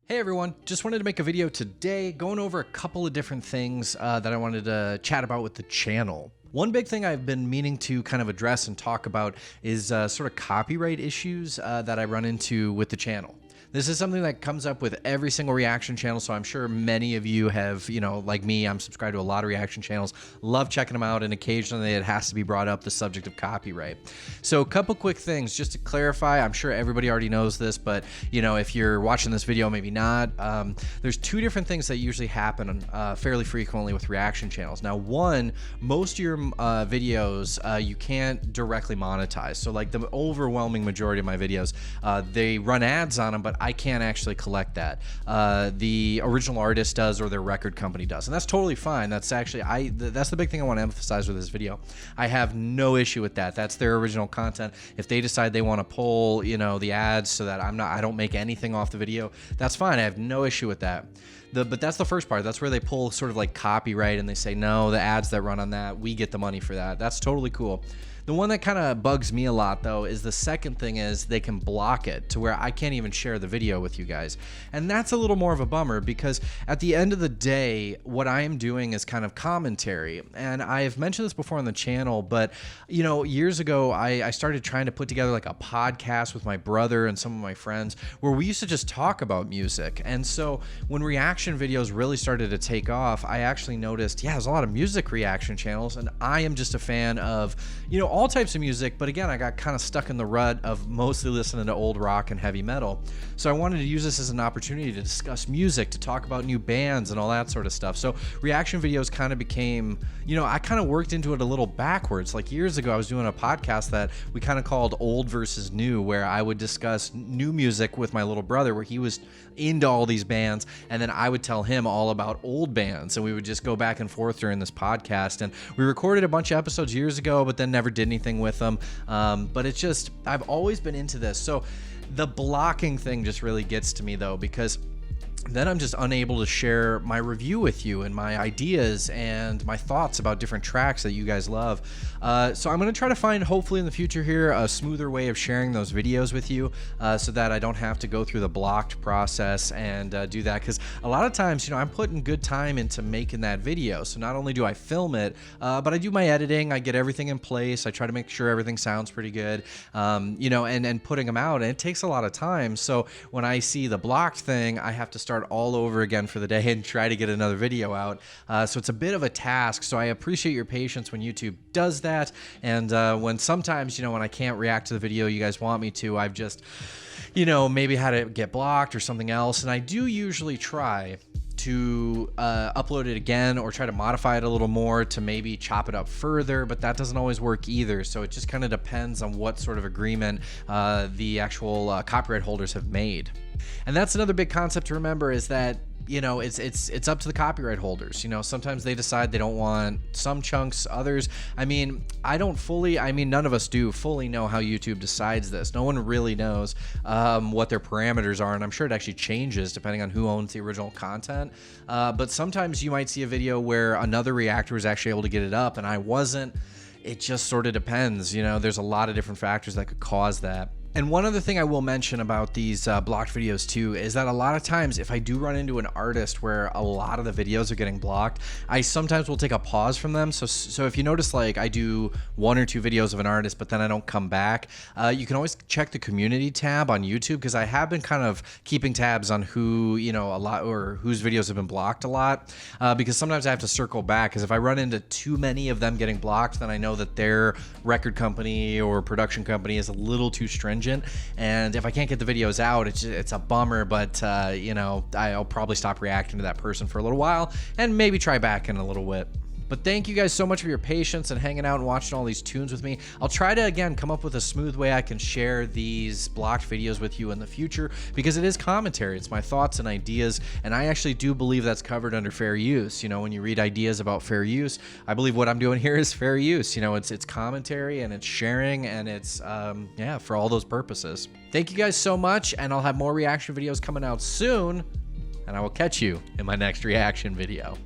Hey everyone, just wanted to make a video today going over a couple of different things that I wanted to chat about with the channel. One big thing I've been meaning to kind of address and talk about is sort of copyright issues that I run into with the channel. This is something that comes up with every single reaction channel, so I'm sure many of you have, like me, I'm subscribed to a lot of reaction channels, love checking them out, and occasionally it has to be brought up, the subject of copyright. So a couple quick things, just to clarify, I'm sure everybody already knows this, but if you're watching this video, maybe not. There's two different things that usually happen fairly frequently with reaction channels. Now, one, most of your videos, you can't directly monetize. So like the overwhelming majority of my videos, they run ads on them, but I can't actually collect that. The original artist does, or their record company does, and that's totally fine. That's actually that's the big thing I want to emphasize with this video. I have no issue with that. That's their original content. If they decide they want to pull, the ads so that I don't make anything off the video, that's fine. I have no issue with that. But that's the first part. That's where they pull sort of like copyright and they say, no, the ads that run on that, we get the money for that. That's totally cool. The one that kind of bugs me a lot, though, is the second thing is they can block it to where I can't even share the video with you guys. And that's a little more of a bummer because at the end of the day, what I am doing is kind of commentary. And I've mentioned this before on the channel, but, years ago, I started trying to put together like a podcast with my brother and some of my friends where we used to just talk about music. And so when reaction videos really started to take off, I actually noticed, there's a lot of music reaction channels, and I am just a fan of, all types of music, but again, I got kind of stuck in the rut of mostly listening to old rock and heavy metal. So I wanted to use this as an opportunity to discuss music, to talk about new bands and all that sort of stuff. So reaction videos kind of became, I kind of worked into it a little backwards. Like years ago, I was doing a podcast that we kind of called Old versus New, where I would discuss new music with my little brother, where he was into all these bands, and then I would tell him all about old bands, and we would just go back and forth during this podcast. And we recorded a bunch of episodes years ago, but then never did anything with them. But it's just, I've always been into this. So the blocking thing just really gets to me, though, because then I'm just unable to share my review with you and my ideas and my thoughts about different tracks that you guys love. So I'm going to try to find, hopefully in the future here, a smoother way of sharing those videos with you so that I don't have to go through the blocked process and do that. Because a lot of times, I'm putting good time into making that video. So not only do I film it, but I do my editing. I get everything in place. I try to make sure everything sounds pretty good, and putting them out. And it takes a lot of time. So when I see the blocked thing, I have to start all over again for the day and try to get another video out. So it's a bit of a task. So I appreciate your patience when YouTube does that. And when sometimes, when I can't react to the video you guys want me to, I've just, maybe had it get blocked or something else. And I do usually try to upload it again or try to modify it a little more to maybe chop it up further, but that doesn't always work either. So it just kind of depends on what sort of agreement the actual copyright holders have made. And that's another big concept to remember, is that it's up to the copyright holders. Sometimes they decide they don't want some chunks, others. None of us do fully know how YouTube decides this. No one really knows what their parameters are, and I'm sure it actually changes depending on who owns the original content. But sometimes you might see a video where another reactor was actually able to get it up and I wasn't. It just sort of depends. There's a lot of different factors that could cause that. And one other thing I will mention about these blocked videos too is that a lot of times if I do run into an artist where a lot of the videos are getting blocked, I sometimes will take a pause from them. So if you notice, like I do 1 or 2 videos of an artist, but then I don't come back, you can always check the community tab on YouTube, because I have been kind of keeping tabs on who, a lot, or whose videos have been blocked a lot, because sometimes I have to circle back, because if I run into too many of them getting blocked, then I know that their record company or production company is a little too stringent. And if I can't get the videos out, it's a bummer, but I'll probably stop reacting to that person for a little while and maybe try back in a little bit. But thank you guys so much for your patience and hanging out and watching all these tunes with me. I'll try to, again, come up with a smooth way I can share these blocked videos with you in the future, because it is commentary. It's my thoughts and ideas, and I actually do believe that's covered under fair use. When you read ideas about fair use, I believe what I'm doing here is fair use. It's commentary and it's sharing, and it's, for all those purposes. Thank you guys so much, and I'll have more reaction videos coming out soon, and I will catch you in my next reaction video.